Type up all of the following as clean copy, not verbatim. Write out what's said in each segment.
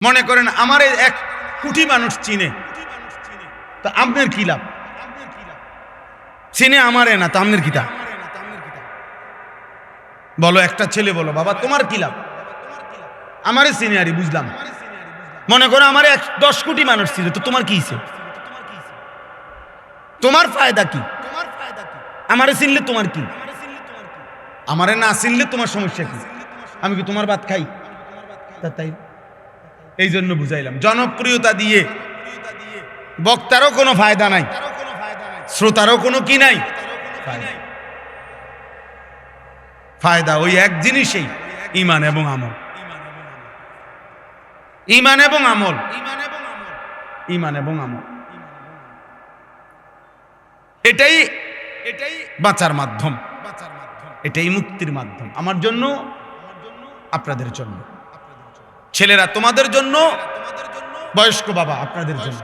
মনে করেন আমার 1 কোটি মানুষ চিনে, তো আপনার কি লাভ? চিনে আমারে না, তো আপনার কি তা? বলো, একটা ছেলে বলো, বাবা তোমার কি লাভ? আমারে চিনে আরে বুঝলাম। মনে করো আমার 10 কোটি মানুষ চিনে, তো তোমার কি হইছে? তোমার ফায়দা কি? আমারে চিনলে তোমার কি? আমারে না চিনলে তোমার সমস্যা কি? আমি কি তোমার ভাত খাই? তাই এই জন্য বুঝাইলাম, জনপ্রিয়তা দিয়ে বক্তারও কোনো ফায়দা নাই, শ্রোতারও কোনো কি নাই ফায়দা। ওই এক জিনিসেই, ঈমান এবং আমল। ঈমান এবং আমল, ঈমান এবং আমল, এটাই বাঁচার মাধ্যম, এটাই মুক্তির মাধ্যম। আমার জন্য, আপনাদের জন্য, ছেলেরা তোমাদের জন্য, বয়স্ক বাবা আপনাদের জন্য।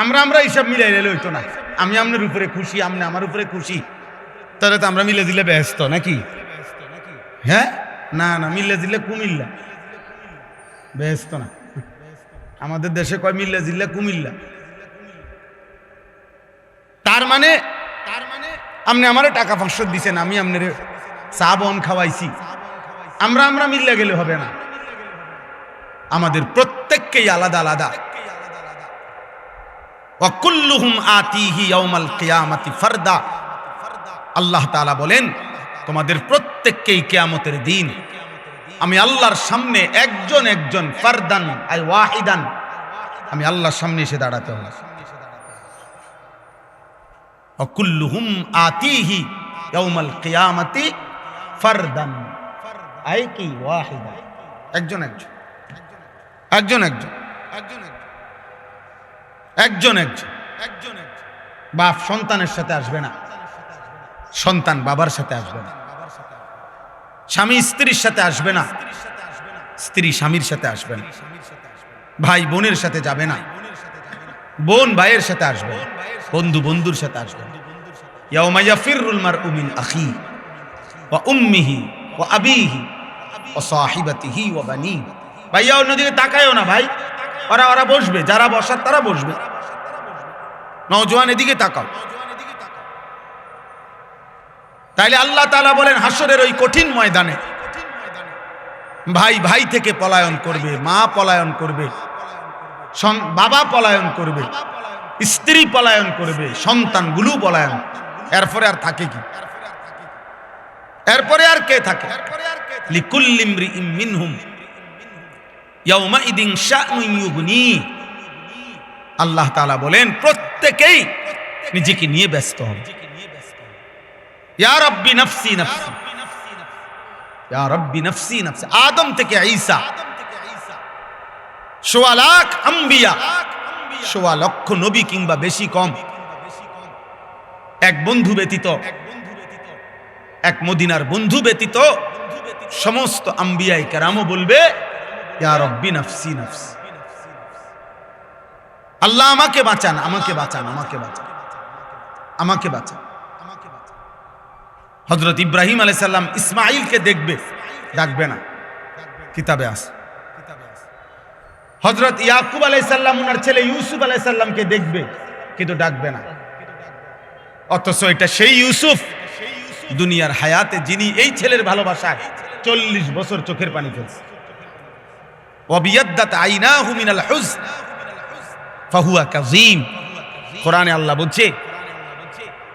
আমরা হিসাব মিলাইলে হইতো না। আমি আপনার উপরে খুশি, আপনি আমার উপরে খুশি, তাহলে তো আমরা মিলে দিলে ব্যস্ত নাকি? হ্যাঁ, না না, মিলে দিলে কুমিল্লা, ব্যস্ত না। আমাদের দেশে কয় মিল্লা জিল্লা কুমিল্লা। তার মানে আপনি আমারে টাকা 500 দিছেন, আমি আপনার চা বন খাওয়াইছি, আমরা মিল্লা গেলে হবে না। আমাদের প্রত্যেককেই আলাদা আলাদা। ওয়া কুল্লুহুম আতিহি ইয়াউমাল কিয়ামাতি ফারদা। আল্লাহ তাআলা বলেন, তোমাদের প্রত্যেককেই কিয়ামতের দিন আমি আল্লাহর সামনে একজন একজন, ফারদান আই ওয়াহিদান, আমি আল্লাহর সামনে এসে দাঁড়াতে হবে। ওয়া কুল্লুহুম আতিহি ইয়াউমাল কিয়ামাতি ফারদান আই কি ওয়াহিদা, একজন একজন, একজন একজন, একজন একজন। বাপ সন্তানের সাথে আসবে না, সন্তান বাবার সাথে আসবে না, স্বামী স্ত্রীর সাথে আসবে না, স্ত্রী স্বামীর সাথে আসবে না, ভাই বোনের সাথে যাবে না, বোন ভাইয়ের সাথে আসবে না, বন্ধু বন্ধুর সাথে আসবে না। ইয়াউমা ইয়াফিরুল মারউ মিন আখি ওয়া উম্মিহি ওয়া আবিহি ওয়া সাহিবাতিহি ওয়া বানি। ভাইয়া অন্যদিকে তাকায়ও না ভাই, ওরা বসবে, যারা বসার তারা বসবে। নওজোয়ান এদিকে তাকাও। তাইলে আল্লাহ তাআলা বলেন, হাসরের ওই কঠিন ময়দানে ভাই ভাই থেকে পলায়ন করবে, মা পলায়ন করবে, বাবা পলায়ন করবে, স্ত্রী পলায়ন করবে, সন্তানগুলো পলায়ন। এরপরে আর থাকে কি? এরপরে আর কে থাকে? লিকুল্লি ইমরিইম মিনহুম ইয়াউমাইদিন শা'নুন ইউগনি। আল্লাহ তাআলা বলেন, প্রত্যেকেই নিজেকে নিয়ে ব্যস্ত হবে। ইয়া রাব্বি নাফসি নাফসি, ইয়া রাব্বি নাফসি নাফসি। আদম থেকে ঈসা, ১৬ লাখ আম্বিয়া, ১৬ লক্ষ নবী কিংবা বেশি কম, এক বন্ধু ব্যতীত, এক মদিনার বন্ধু ব্যতীত সমস্ত আম্বিয়ায়ে কেরামও বলবে, ইয়া রাব্বি নাফসি নাফসি, আল্লাহ আমাকে বাঁচান, আমাকে বাঁচান, আমাকে বাঁচান, আমাকে বাঁচান। হযরত ইব্রাহিম আলাইহিস সালাম ইসমাঈলকে দেখবে, ডাকবে না, কিতাবে আছে। হযরত ইয়াকুব আলাইহিস সালাম ওনার ছেলে ইউসুফ আলাইহিস সালামকে দেখবে, কিন্তু ডাকবে না। অথচ এটা সেই ইউসুফ দুনিয়ার হায়াতে, যিনি এই ছেলের ভালোবাসায় 40 বছর চোখের পানি ফেলছে। ওয়াবিয়াদ্দাত আইনাহু মিনাল হুজন ফাহুয়া কাযীম। কোরআনে আল্লাহ বলছে,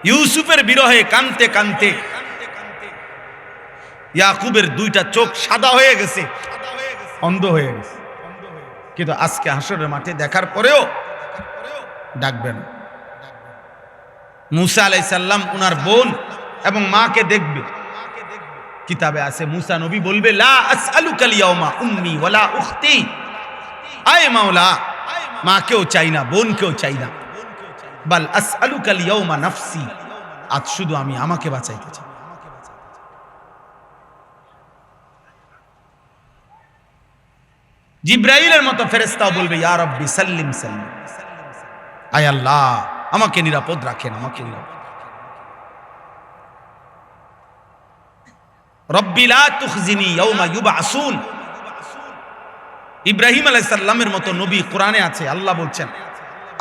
ইউসুফের বিরহে কানতে কানতে ইয়াকুবের 2টা চোখ সাদা হয়ে গেছে, অন্ধ হয়ে গেছে। কিন্তু আজকে হাসরের মাঠে দেখার পরেও ডাকবেন। মুসা আলাইহিস সালাম ওনার বোন এবং মাকে দেখবে, কিতাবে আছে মুসা নবী বলবে, লা আসআলুকাল ইয়াউমা উম্মি ওয়ালা উখতি। আয় মাওলা, মাকেও চাই না, বোনকেও চাই না, বাল আসআলুকাল ইয়াউমা নাফসি, আজ শুধু আমি আমাকে বাঁচাইতে চাই। জিব্রাইলের মতো ফেরেশতাও বলবে, ইয়া রাব্বি সাল্লিম সাল্লিম, আয় আল্লাহ আমাকে নিরাপদ রাখেন, আমাকে নিরাপদ। রব্বি লা তুখজিনি ইয়াউমা ইউবআসুন, ইব্রাহিম আলাইহিস সালামের মতো নবী কোরআনে আছে। আল্লাহ বলছেন,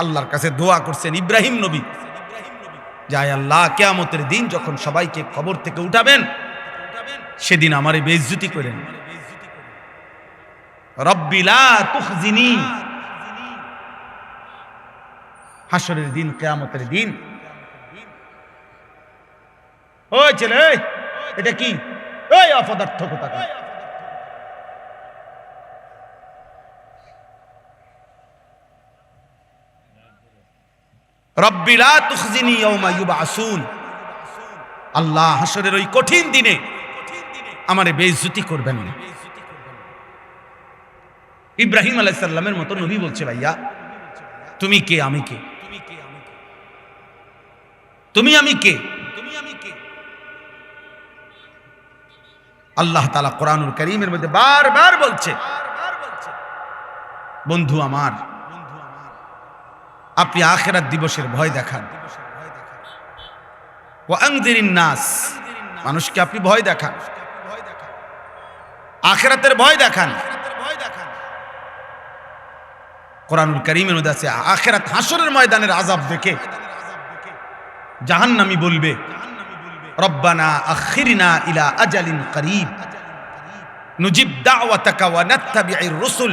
আল্লাহর কাছে দোয়া করছেন ইব্রাহিম নবী, যায় আল্লাহ কিয়ামতের দিন যখন সবাইকে কবর থেকে উঠাবেন, সেদিন আমারে বেইজ্জতি করেন। রব্বি লা তুখজিনি, হাসরের দিন, কিয়ামতের দিন। ওই ছেলে, এই, এটা কি? ওই অপদার্থ কোথাকার। রব্বি লা তুখজিনি ইয়াওমা ইউবআসুন, আল্লাহ হাসরের ওই কঠিন দিনে আমারে বেইজ্জতি করবেন না। ইব্রাহিম আলাইহিস সালামের মতো নবী বলছে, ভাইয়া তুমি কে, আমি কে? তুমি আমি কে? আল্লাহ তাআলা কোরআনুল কারীমের মধ্যে বারবার বলছে, বন্ধু আমার, আপনি আখিরাত দিবসের ভয় দেখান। ওয়া আনযিরিন নাস, মানুষকে আপনি ভয় দেখান, আখিরাতের ভয় দেখান। কোরআনুল কারীমের মধ্যে আছে, আখিরাত হাসরের ময়দানের আযাব দেখে জাহান্নামী বলবে, রব্বানা আখিরনা ইলা আজালিন করিব নুজিব দাওয়াতাকা ওয়া নাত্তাবিউর রাসূল।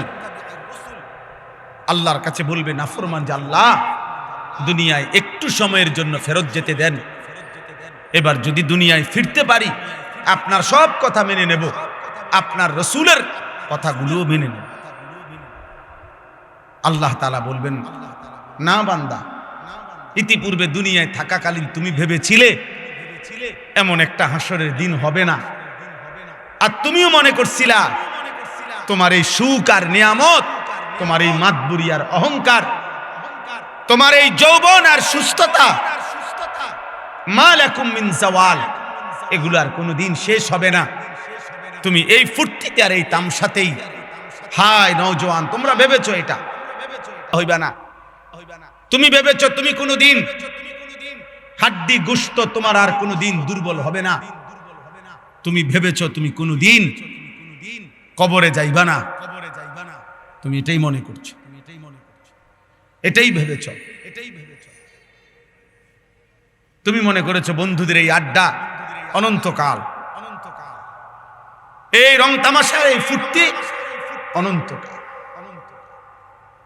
আল্লাহর কাছে বলবে নাফরমান, যে আল্লাহ দুনিয়ায় একটু সময়ের জন্য ফেরত যেতে দেন, এবার যদি দুনিয়ায় ফিরতে পারি আপনার সব কথা মেনে নেব, আপনার রাসূলের কথাগুলোও মেনে নেব। আল্লাহ তাআলা বলবেন, না বান্দা, ইতিপূর্বে দুনিয়ায় থাকাকালীন তুমি ভেবেছিলে এমন একটা হাসরের দিন হবে না, আর তুমিও মনে করছিলা তোমার এই সুখ আর নিয়ামত, তোমার এই মাতবুরি আর অহংকার, তোমার এই যৌবন আর সুস্থতা, মা লাকুম মিন জাওয়াল, এগুলো আর কোনোদিন শেষ হবে না। তুমি এই ফুর্তিতে আর এই তামসাতেই, হায় নওজোয়ান, তোমরা ভেবেছো এটা হইবে না। তুমি ভেবেছো তুমি কোনোদিন হাড্ডি গোশত তোমার আর কোনোদিন দুর্বল হবে না। তুমি ভেবেছো তুমি কোনোদিন কবরে যাইবা না। তুমি এটাই মনে করছো, এটাই ভেবেছো। তুমি মনে করেছো বন্ধুদের এই আড্ডা অনন্তকাল, এই রং তামাশার এই ফুর্তি অনন্তকাল।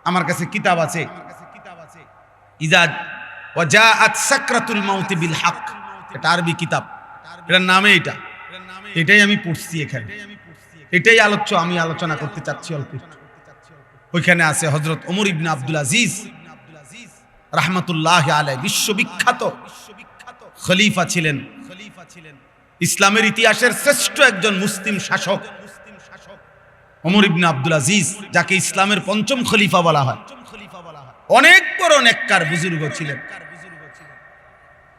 আমার কাছে কিতাব আছে, ইজা ওয়াজাআত সাকরাতুল মাউত বিল হক, এটা আরবি কিতাব, এটার নামে এটাই আমি পড়ছি এখানে, এটাই আমি আলোচনা করতে চাচ্ছি অল্প। ওইখানে আছে হযরত ওমর ইবনে আব্দুল আজিজ রাহমাতুল্লাহি আলাইহি, বিশ্ববিখ্যাত খলিফা ছিলেন, ইসলামের ইতিহাসের শ্রেষ্ঠ একজন মুসলিম শাসক ওমর ইবনে আব্দুল আজিজ, যাকে ইসলামের পঞ্চম খলিফা বলা হয়। অনেক বড় নেককার বুজুর্গ ছিলেন।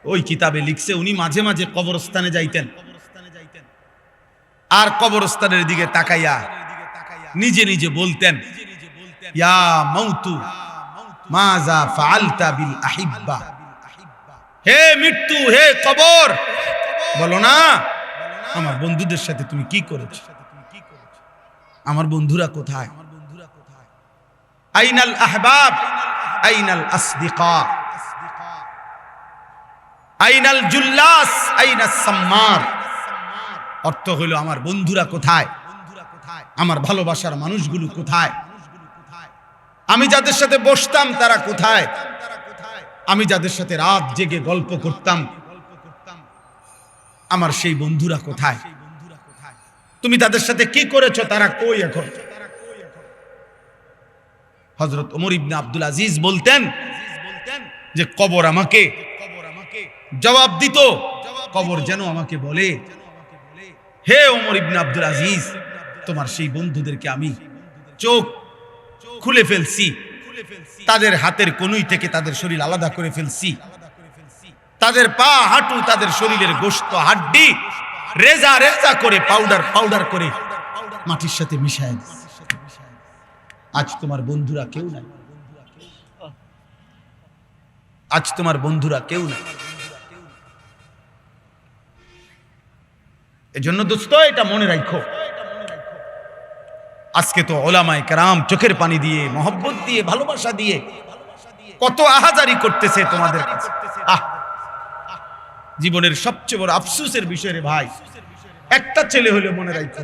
ওই কিতাবে লিখছে উনি মাঝে মাঝে কবরস্থানে যাইতেন, আর কবরস্থানের দিকে তাকাইয়া নিজে নিজে বলতেন, ইয়া মাউতু মাজা ফাআলতা বিল আহিব্বা, হে মৃত্যু, হে কবর, বলো না আমার বন্ধুদের সাথে তুমি কি করেছো, আমার বন্ধুরা কোথায়? আইনাল আহবাব আইনাল আসদিকা আইনাল জুল্লাস আইনাস সাম্মার। অর্থ হলো আমার বন্ধুরা কোথায়, আমার ভালোবাসার মানুষগুলো কোথায়, আমি যাদের সাথে বসতাম তারা কোথায়, আমি যাদের সাথে রাত জেগে গল্প করতাম আমার সেই বন্ধুরা কোথায়? তুমি তাদের সাথে কি করেছো, তারা কই এখন? হযরত ওমর ইবনে আব্দুল আজিজ বলতেন যে কবর আমাকে জবাব দিত, কবর যেন আমাকে বলে, হে ওমর ইবনে আব্দুল আজিজ, তোমার সেই বন্ধুদেরকে আমি চোখ খুলে ফেলছি, তাদের হাতের কনুই থেকে তাদের শরীর আলাদা করে ফেলছি, তাদের পা হাঁটু তাদের শরীরের গোশত হাড্ডি রেজা রেজা করে পাউডার করে মাটির সাথে মিশায় দিছি। আজ তোমার বন্ধুরা কেউ নাই, আজ তোমার বন্ধুরা কেউ নাই। এজন্য দোস্ত এটা মনে রাখো, আজকে তো ওলামায়ে কেরাম চোখের পানি দিয়ে, মহব্বত দিয়ে, ভালোবাসা দিয়ে কত আহাজারি করতেছে তোমাদের কাছে। জীবনের সবচেয়ে বড় আফসোসের বিষয় রে ভাই, একটা ছেলে হলে মনে রাখো,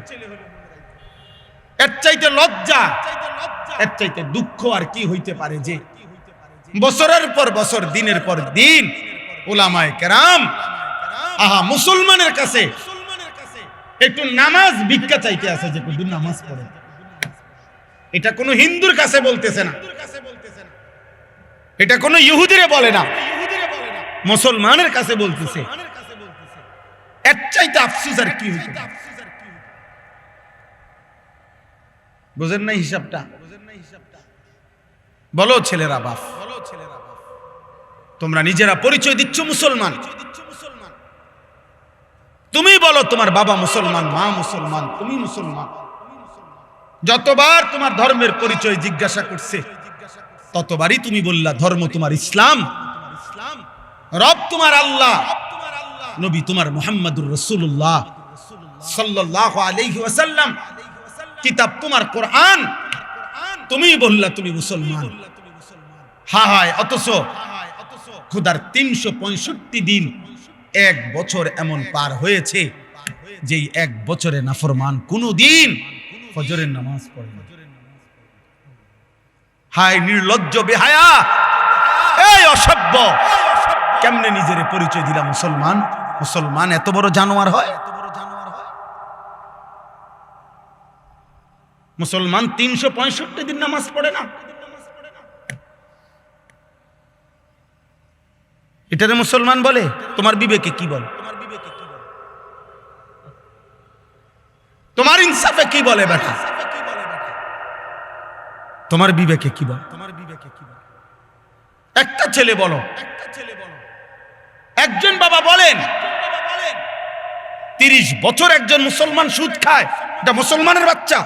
এর চাইতে লজ্জা, এর চাইতে দুঃখ আর কি হইতে পারে যে বছরের পর বছর, দিনের পর দিন উলামায়ে কেরাম মুসলমানের কাছে একটু নামাজ ভিক্ষা চাইতে আছে যে একটু নামাজ পড়ে। এটা কোনো হিন্দুর কাছে বলতেছে না, এটা কোনো ইহুদিরে বলে না, মুসলমানের কাছে বলতেছে। এর চাইতে আফসোস আর কি হইতে পারে? বুঝেন না হিসাবটা? বলো ছেলেরা, বাপ তোমরা নিজেরা পরিচয় দিচ্ছ মুসলমান, তুমি বলো তোমার বাবা মুসলমান, মা মুসলমান, তুমি মুসলমান। যতবার তোমার ধর্মের পরিচয় জিজ্ঞাসা করছে ততবারই তুমি বললা ধর্ম তোমার ইসলাম, রব তোমার আল্লাহ, নবী তোমার মুহাম্মদুর রাসূলুল্লাহ সাল্লাল্লাহু আলাইহি ওয়াসাল্লাম, কিতাব তোমার কোরআন। তুমি বললা তুমি মুসলমান। হায় অথচ খোদার 365 দিন, এক বছর এমন পার হয়েছে যেই এক বছরে নাফরমান কোনদিন ফজরের নামাজ পড়ে না। হায় নির্লজ্জ, বেহায়া, এই অসভ্য, কেমনে নিজের পরিচয় দিলা মুসলমান? মুসলমান এত বড় জানোয়ার হয়? মুসলমান 365 দিন নামাজ পড়ে না, এটারে মুসলমান বলে? তোমার বিবেকে কি বলে? তোমার ইনসাফে কি বলে বেটা? তোমার বিবেকে কি বলে? একটা ছেলে বলো, একজন বাবা বলেন 30 বছর একজন মুসলমান সুদ খায়, এটা মুসলমানের বাচ্চা?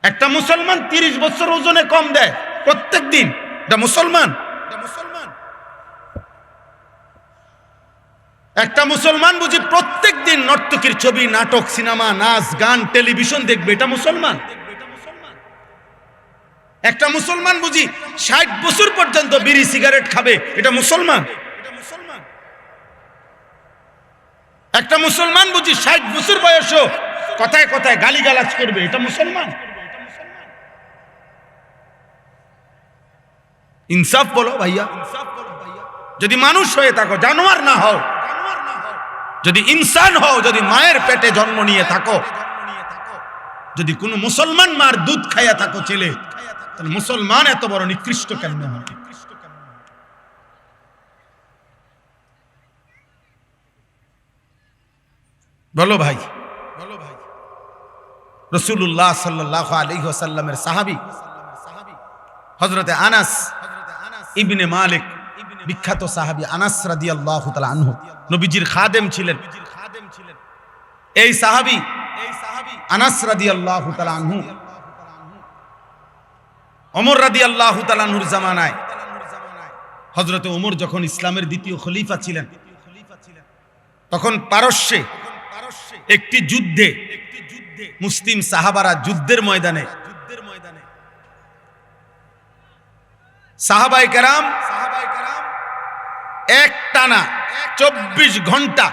একটা মুসলমান 30 বছর ওজনে কম দেয় প্রত্যেক দিন, এটা মুসলমান? একটা মুসলমান বুঝি প্রত্যেক দিন নর্তকীর ছবি, নাটক, সিনেমা, নাচ, গান, টেলিভিশন দেখবে, এটা মুসলমান? একটা মুসলমান বুঝি 60 বছর পর্যন্ত বিড়ি সিগারেট খাবে, এটা মুসলমান? একটা মুসলমান বুঝি 60 বছর বয়সও কথায় কথায় গালিগালাজ করবে, এটা মুসলমান? ইনসাফ বলো ভাইয়া। যদি মানুষ হয়ে থাকো, জানোয়ার না হও, যদি ইনসান হও, যদি মায়ের পেটে জন্ম নিয়ে থাকো, যদি কোনো মুসলমান মার দুধ খাইয়া থাকো ছেলে, তাহলে মুসলমান এত বড় নিকৃষ্ট কেন হয়? বলো ভাই। রাসূলুল্লাহ সাল্লাল্লাহু আলাইহি ওয়াসাল্লামের সাহাবী হযরতে আনাস ইবনে মালিক, বিখ্যাত সাহাবী আনাস রাদিয়াল্লাহু তাআলা আনহু, নবীজির খাদেম ছিলেন। এই সাহাবী আনাস রাদিয়াল্লাহু তাআলা আনহু ওমর রাদিয়াল্লাহু তাআলা আনহুর জামানায়, হযরতে ওমর যখন ইসলামের দ্বিতীয় খলিফা ছিলেন, তখন পারস্যে একটি যুদ্ধে মুসলিম সাহাবারা যুদ্ধের ময়দানে, সাহাবায়ে কেরাম এক টানা 24 ঘন্টা,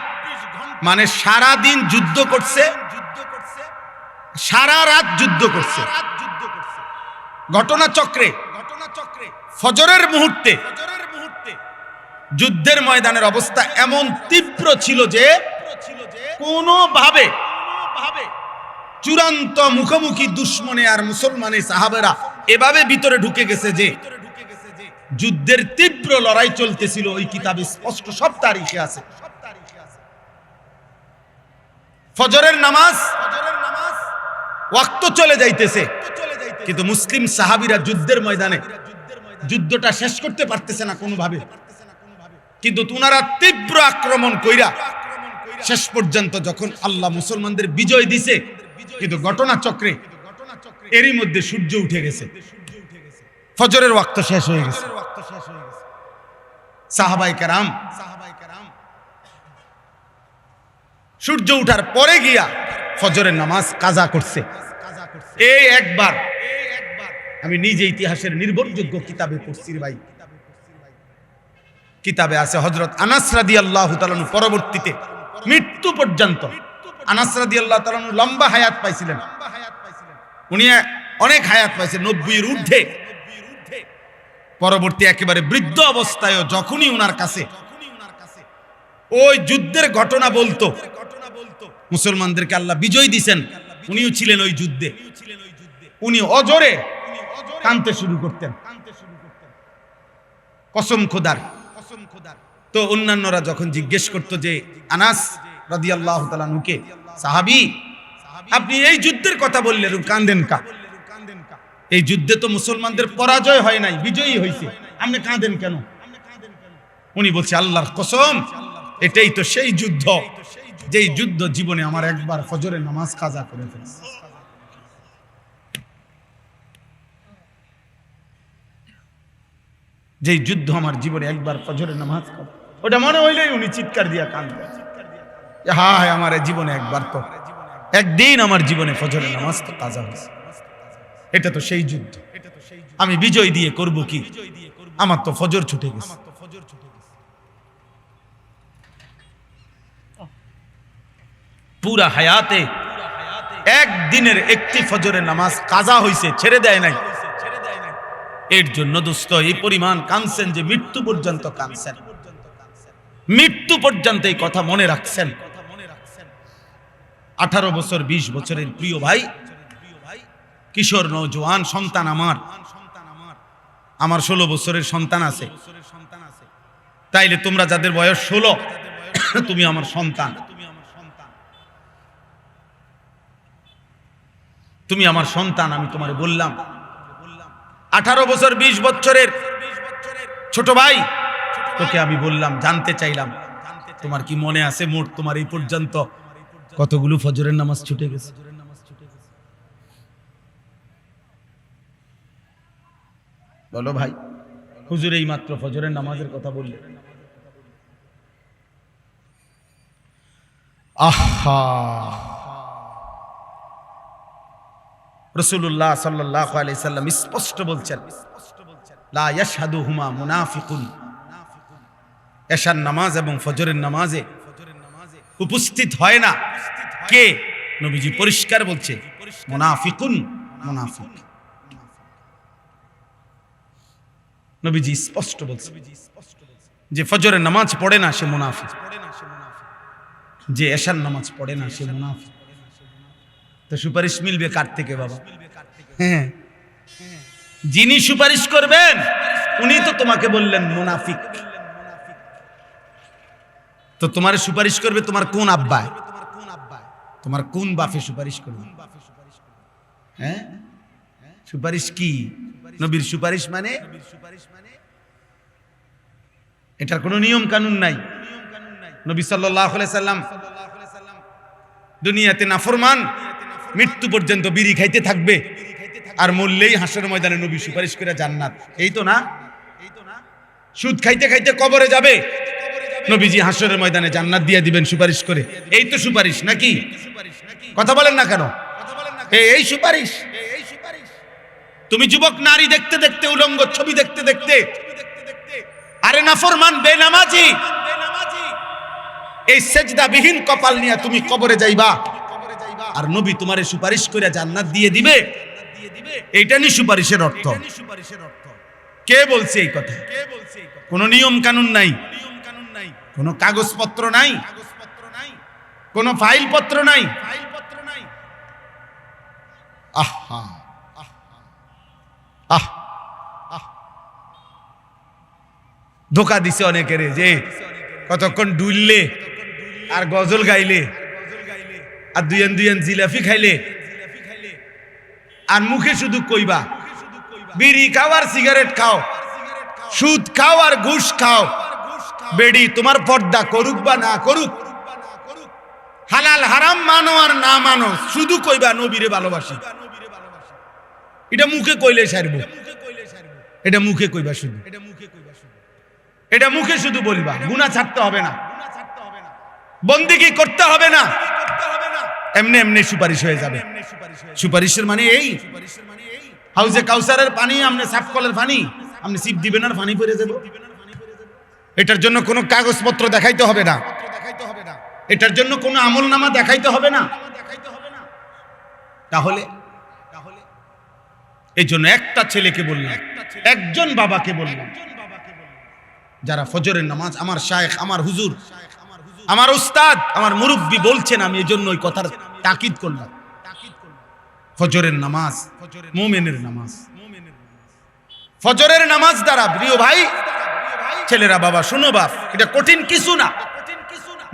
মানে সারা দিন যুদ্ধ করছে, সারা রাত যুদ্ধ করছে। ঘটনাচক্রে ফজরের মুহূর্তে যুদ্ধের ময়দানের অবস্থা এমন তীব্র ছিল যে কোনোভাবে চূড়ান্ত মুখোমুখি দুশ্মনে আর মুসলমানের সাহাবেরা এভাবে ভিতরে ঢুকে গেছে যে যুদ্ধের তীব্র লড়াই চলতেছিল। ওই কিতাবে স্পষ্ট সব তারিখে আছে। ফজরের নামাজ ওয়াক্ত চলে যাইতেছে, কিন্তু মুসলিম সাহাবীরা যুদ্ধের ময়দানে যুদ্ধটা শেষ করতে পারতেছে না কোনোভাবে। কিন্তু উনারা তীব্র আক্রমণ কইরা শেষ পর্যন্ত যখন আল্লাহ মুসলমানদের বিজয় দিছে, কিন্তু ঘটনাচক্রে এরই মধ্যে সূর্য উঠে গেছে, ফজরের ওয়াক্ত শেষ হয়ে গেছে। সাহাবায়ে কেরাম সূর্য উঠার পরে গিয়া ফজরের নামাজ কাজা করছে। এই একবার আমি নিজে ইতিহাসের নির্ভরযোগ্য কিতাবে পড়ছি ভাই, কিতাবে আছে হযরত আনাস রাদিয়াল্লাহু তাআলা পরবর্তীতে মৃত্যু পর্যন্ত, আনাস রাদিয়াল্লাহু তাআলা লম্বা হায়াত পাইছিলেন, উনি অনেক হায়াত পাইছেন 90-এর ঊর্ধ্বে। পরবর্তী একেবারে বৃদ্ধ অবস্থায়ও যখনই উনার কাছে ওই যুদ্ধের ঘটনা বলতো, মুসলমানদেরকে আল্লাহ বিজয় দিছেন, উনিও ছিলেন ওই যুদ্ধে, উনি অজরে কাঁদতে শুরু করতেন কসম খোদার। তো অন্যান্যরা যখন জিজ্ঞেস করতো যে আনাস রাদিয়াল্লাহু তাআলা আনহুকে, সাহাবী আপনি এই যুদ্ধের কথা বললেন, কাঁদেন কা? এই যুদ্ধে তো মুসলমানদের পরাজয় হয় নাই, বিজয়ী হয়েছে, আপনি কাঁদেন কেন? উনি বলছে আল্লাহর কসম, এটাই তো সেই যুদ্ধ যেই যুদ্ধ জীবনে আমার একবার ফজরের নামাজ কাজা করে ফেলেছে। যেই যুদ্ধ আমার জীবনে একবার ফজরের নামাজ, ওটা মনে হইলেই উনি চিৎকার দিয়া কাঁদবেন, হায় আমার জীবনে একবার তো, একদিন আমার জীবনে ফজরের নামাজ তো কাজা হয়েছে, এটা তো সেই যুদ্ধ, আমি বিজয় দিয়ে করব কি, আমার তো ফজর ছুটে গেছে। পুরা হায়াতে একদিনের একটি ফজরের নামাজ কাজা হয়েছে, ছেড়ে দেয় নাই। এর জন্য দোস্ত এই পরিমাণ কাঁদছেন যে মৃত্যু পর্যন্ত কাঁদছেন, মৃত্যু পর্যন্ত এই কথা মনে রাখছেন। 18 বছর 20 বছরের প্রিয় ভাই, কিশোর নওজোয়ান সন্তান আমার 16 বছরের সন্তান আছে, তাইলে তোমরা যাদের বয়স 16 তুমি আমার সন্তান, তুমি আমার সন্তান। আমি তোমারে বললাম 18 বছর 20 বছরের ছোট ভাই, তোকে আমি বললাম, জানতে চাইলাম তোমার কি মনে আছে মোট তোমার এই পর্যন্ত কতগুলো ফজরের নামাজ ছুটে গেছে? বলো ভাই, হুজুর এই মাত্র ফজরের নামাজের কথা বললে। আহা, রাসূলুল্লাহ সাল্লাল্লাহু আলাইহি সাল্লাম স্পষ্ট বলছেন, লা ইয়াশহাদুহুমা মুনাফিকুন, এশার নামাজ এবং ফজরের নামাজে উপস্থিত হয় না কে? নবীজি পরিষ্কার বলছে, মুনাফিকুন, মুনাফিক। নবীজি স্পষ্ট বলছে যে ফজরের নামাজ পড়ে না সে মুনাফিক, যে এশার নামাজ পড়ে না সে মুনাফিক। তো সুপারিশ মিলবে কার থেকে বাবা? হ্যাঁ, যিনি সুপারিশ করবেন উনি তো তোমাকে বললেন মুনাফিক। তো তোমার সুপারিশ করবে তোমার কোন আব্বা, তোমার কোন বাপে সুপারিশ করবে? হ্যাঁ, সুপারিশ কি? নবীর সুপারিশ মানে এটার কোনো নিয়ম কানুন নাই। নবী সাল্লাল্লাহু আলাইহি সাল্লাম দুনিয়াতে নাফরমান মৃত্যু পর্যন্ত বিড়ি খাইতে থাকবে, আর মরলেই হাসরের ময়দানে নবী সুপারিশ করে জান্নাত। এই তো না? সুদ খাইতে খাইতে কবরে যাবে, নবীজি হাসরের ময়দানে জান্নাত দিয়ে দিবেন সুপারিশ করে। এই তো সুপারিশ নাকি? কথা বলেন না কেন? এই সুপারিশ। তুমি যুবক নারী দেখতে দেখতে, উলঙ্গ ছবি দেখতে দেখতে, আরে নাফরমান বেনামাজি এই সেজদাবিহীন কপাল নিয়ে তুমি কবরে যাইবা, আর নবী তোমারে সুপারিশ করে জান্নাত দিয়ে দিবে। এইটা নি সুপারিশের অর্থ। কে বলছে এই কথা? কোন নিয়ম কানুন নাই, কোন কাগজপত্র নাই, কোন ফাইল পত্র নাই। আহা, ধোকা দিছে অনেকের, যে কতক্ষণ ডুললে আর গজল গাইলে আর দুইয়ান দুইয়ান জিলাফি খাইলে আর মুখে শুধু কইবা বিড়ি খাও আর সিগারেট খাও, সুদ খাও আর ঘুষ খাও, বেডি তোমার পর্দা করুক বা না করুক, হালাল হারাম মানো আর না মানো, শুধু কইবা নবীরে ভালোবাসি। এটা মুখে কইলে সারব, এটা মুখে কইবা শুধু, এটা মুখে শুধু বলবা, গুনাহ ছাড়তে হবে না। বন্দেগী করতে হবে না, এমনি এমনি সুপারিশ হয়ে যাবে। সুপারিশের মানে এই হাউজে কাউসারের পানি আপনি সাফ কলের পানি আপনি সিপ দিবেন আর পানি পড়ে যাবে। এটার জন্য কোনো কাগজপত্র দেখাইতে হবে না, এটার জন্য কোনো আমলনামা দেখাইতে হবে না। তাহলে এই জন্য একটা ছেলেকে বললাম, একজন বাবাকে বললাম, যারা ফজরের নামাজ, আমার শায়েখ, আমার হুজুর, আমার উস্তাদ, আমার মুরব্বী বলছেন, আমি এই জন্য ওই কথার তাকিদ করলাম। ফজরের নামাজ মুমিনের নামাজ। ফজরের নামাজ দ্বারা প্রিয় ভাই ছেলেরা, বাবা শোনো বাপ, এটা কঠিন কিছু না,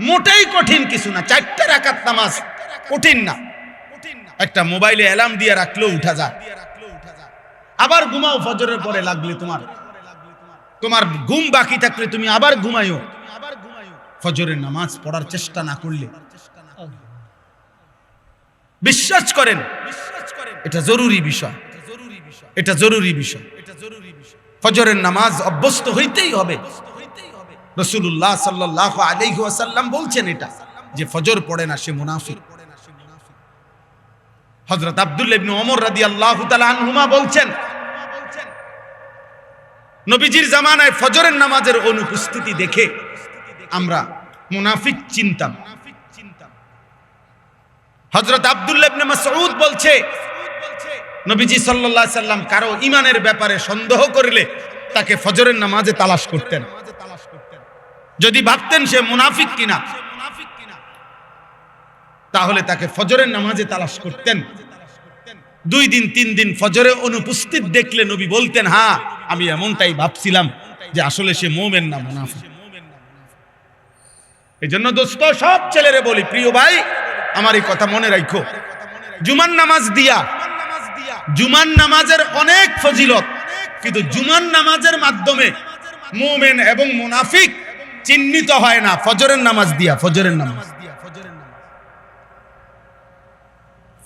মোটেই কঠিন কিছু না। 4টা রাকাত নামাজ কঠিন না। একটা মোবাইলে অ্যালার্ম দিয়ে রাখলেও উঠা যায়। আবার ঘুমাও, ফজরের পরে লাগলে তোমার ঘুম বাকি থাকলে তুমি আবার ঘুমাইও। ফজরের নামাজ পড়ার চেষ্টা না করলে, বিশ্বাস করেন এটা জরুরি বিষয়, এটা জরুরি বিষয়। ফজরের নামাজ অভ্যস্ত হইতেই হবে। রাসূলুল্লাহ সাল্লাল্লাহু আলাইহি ওয়াসাল্লাম বলছেন এটা, যে ফজর পড়ে না সে মুনাফিক। হযরত আব্দুল্লাহ ইবনে ওমর রাদিয়াল্লাহু তাআলা আনহুমা বলছেন, নবীজির জামানায় ফজরের নামাজের অনুপস্থিতি দেখে আমরা মুনাফিক চিনতাম। হযরত আব্দুল্লাহ ইবনে মাসউদ বলছে, নবীজি সাল্লাল্লাহু আলাইহি সাল্লাম কারো ঈমানের ব্যাপারে সন্দেহ করলে তাকে ফজরের নামাজে তালাশ করতেন। যদি ভাবতেন সে মুনাফিক কিনা, তাহলে তাকে ফজরের নামাজে তালাশ করতেন। 2 দিন 3 দিন ফজরে অনুপস্থিত দেখলে নবী বলতেন, হ্যাঁ আমি এমনটাই ভাবছিলাম যে আসলে সে মুমিন না মুনাফিক। এজন্য দোস্ত সব ছেলেরে বলি, প্রিয় ভাই আমার এই কথা মনে রাখো, জুমার নামাজ দিয়া, জুমার নামাজের অনেক ফজিলত, কিন্তু জুমার নামাজের মাধ্যমে মুমিন এবং মুনাফিক চিহ্নিত হয় না ফজরের নামাজ দিয়া। ফজরের নামাজ,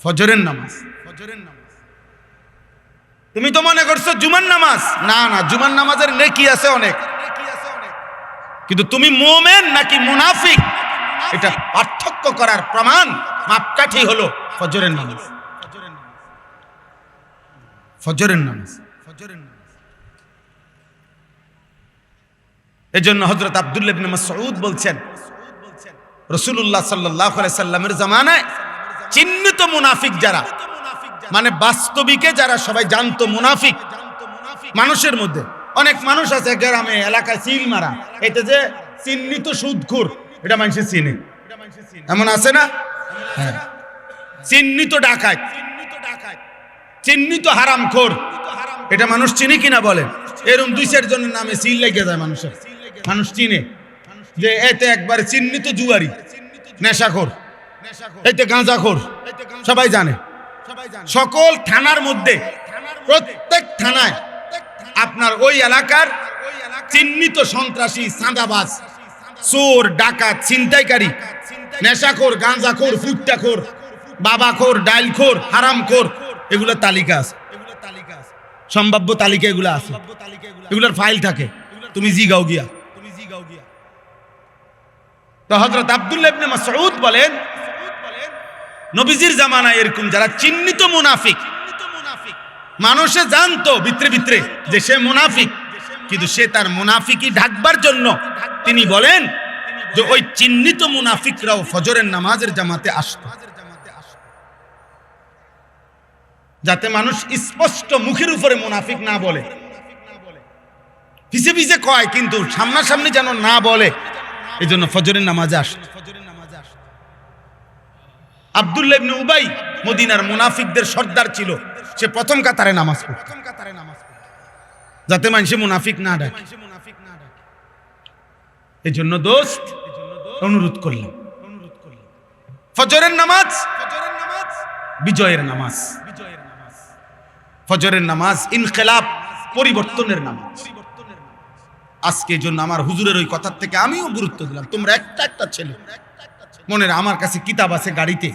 ফজরের নামাজ, তুমি তো মনে করছো জুমার নামাজ, না না, জুমার নামাজের নেকি আছে অনেক, কিন্তু তুমি মুমিন নাকি মুনাফিক এটা পার্থক্য করার প্রমাণ মাপকাঠি হলো ফজরের নামাজ। ফজরের নামাজ, ফজরের নামাজ। এজন্য হযরত আব্দুল্লাহ ইবনে মাসউদ বলছেন, রাসূলুল্লাহ সাল্লাল্লাহু আলাইহি সাল্লামের জামানায় চিহ্নিত মুনাফিক যারা, মানে বাস্তবিকে যারা সবাই জানতো মুনাফিক, মানুষের মধ্যে অনেক মানুষ আছে গ্রামে এলাকায় সিল মারা, এটা যে চিহ্নিত সুদখোর, এটা মানুষে চিনে, এমন আছে না? হ্যাঁ। চিহ্নিত ডাকাত, চিহ্নিত হারামখোর, এটা মানুষ চিনে কিনা বলেন? এরকম 2-4 জনের নামে সিল লেগে যায় মানুষের, মানুষ চিনে যে এতে একবারে চিহ্নিত জুয়ারি, নেশাখোর, এতে গাঁজাখোর, সবাই জানে। সকল থানার মধ্যে, প্রত্যেক থানায় আপনার ওই এলাকার চিহ্নিত সন্ত্রাসী, চাঁদাবাজ, চোর, ডাকাত, ছিনতাইকারী, নেশাখোর, গাঁজাখোর, ফুট্টাখোর, বাবাখোর, ডাইলখোর, হারামখোর, এগুলো তালিকা আছে, সম্ভাব্য তালিকা এগুলো আছে, এগুলোর ফাইল থাকে, তুমি জিগাও গিয়া। তো হযরত আব্দুল্লাহ ইবনে মাসউদ বলেন, নবীজির জামানায় এরকম যারা চিহ্নিত মুনাফিক, মানুষে জানতো ভিতরে ভিতরে যে সে মুনাফিক, কিন্তু সে তার মুনাফিকি ঢাকবার জন্য তিনি বলেন যে ওই চিহ্নিত মুনাফিকরাও ফজরের নামাজের জামাতে আসতো, যাতে মানুষ স্পষ্ট মুখের উপরে মুনাফিক না বলে, পিছে পিছে কয় কিন্তু সামনাসামনি যেন না বলে, এই জন্য ফজরের নামাজে আসতো। আব্দুল্লাহ ইবনে উবাই মদিনার মুনাফিকদের সর্দার ছিল, সে প্রথম কাতারে নামাজ পড়তো যাতে মানুষে মুনাফিক না ডাকে। এই জন্য দোস্ত অনুরোধ করলাম, ফজরের নামাজ বিজয়ের নামাজ, ফজরের নামাজ ইনকিলাব, পরিবর্তনের নামাজ। আজকে জন্য আমার হুজুরের ওই কথার থেকে আমিও গুরুত্ব দিলাম। তোমরা একটা একটা ছেলে মনের, আমার কাছে কিতাব আছে গাড়িতে,